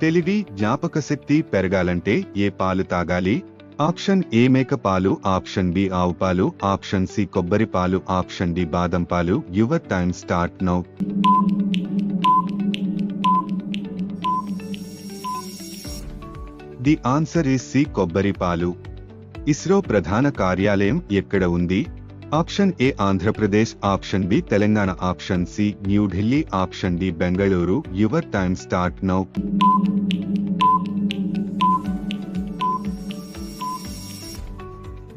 తెలివి జ్ఞాపకశక్తి పెరగాలంటే ఏ పాలు తాగాలి? ఆప్షన్ ఏ మేక పాలు, ఆప్షన్ బి ఆవు పాలు, ఆప్షన్ సి కొబ్బరి పాలు, ఆప్షన్ డి బాదం పాలు. Your time start now. The answer is C కొబ్బరి పాలు. ఇస్రో ప్రధాన కార్యాలయం ఎక్కడ ఉంది? Option A Andhra Pradesh, option B Telangana, option C New Delhi, option D Bengaluru. Your time start now.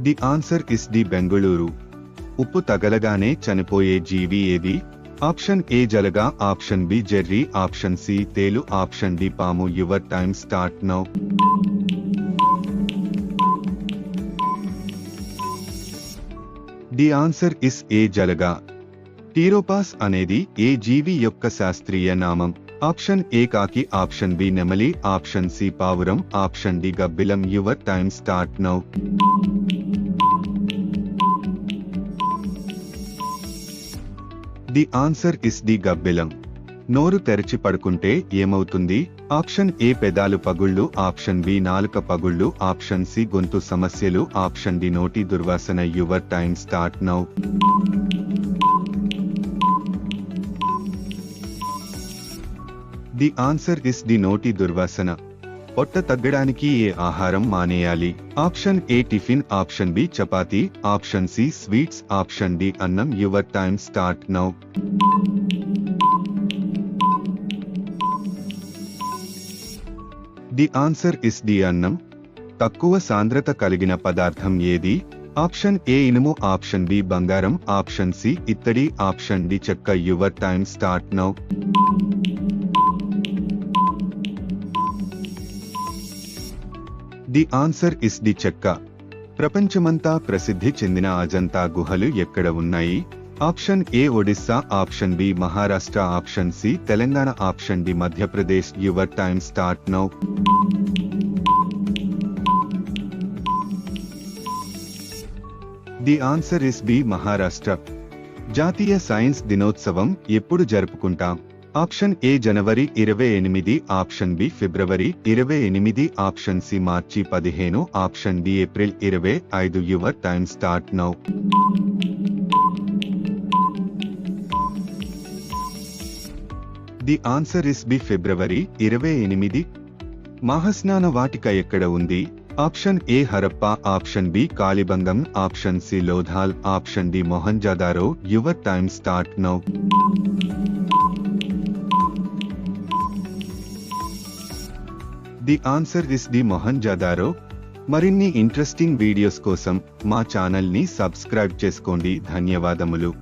The answer is D Bengaluru. ఉప్పు తగలగానే చనిపోయే జీవి ఏది? ఆప్షన్ ఏ జలగ, option B Jerry, option C తేలు, ఆప్షన్ డి పాము. Your time start now. The answer is a జలగ. టీరోపాస్ అనేది ఏ జీవి యొక్క శాస్త్రీయ నామం? Option A కాకి, ఆప్షన్ బి నెమలి, ఆప్షన్ సి పావురం, ఆప్షన్ డి గబ్బిలం. Your time start now. The answer is the గబ్బిలం. నోరు తెరచి పడుకుంటే ఏమవుతుంది? ఆప్షన్ ఏ పెదాలు పగుళ్ళు, ఆప్షన్ బి నాలుక పగుళ్ళు, ఆప్షన్ సి గొంతు సమస్యలు, ఆప్షన్ డి నోటి దుర్వాసన. Your time start now. The answer is the నోటి దుర్వాసన. పొట్ట తగ్గడానికి ఏ ఆహారం మానేయాలి? Option A tiffin, option B chapati, option C sweets, option D అన్నం. Your time start now. The answer is the అన్నం. తక్కువ సాంద్రత కలిగిన పదార్థం ఏది? ఆప్షన్ ఏ ఇనుము, ఆప్షన్ బి బంగారం, ఆప్షన్ సి ఇత్తడి, ఆప్షన్ డి చెక్క. Your time start now. The answer is the చెక్క. ప్రపంచమంతా ప్రసిద్ధి చెందిన అజంతా గుహలు ఎక్కడ ఉన్నాయి? Option A Odisha, option B Maharashtra, option C Telangana, option D Madhya Pradesh. Your time start now. The answer is B Maharashtra. జాతీయ సైన్స్ దినోత్సవం ఎప్పుడు జరుపుకుంటాం? Option A January 28, option B February 28, option C March 15, option D April 25. Your time start now. The answer is B ఫిబ్రవరి 28. మహాస్నాన వాటిక ఎక్కడ ఉంది? Option A Harappa, option B కాళిబంగం, option C Lothal, option D Mohenjo-daro. Your time start now. The answer is the Mohenjo-daro. మరిన్ని interesting videos కోసం మా channel ని subscribe చేసుకోండి. ధన్యవాదములు.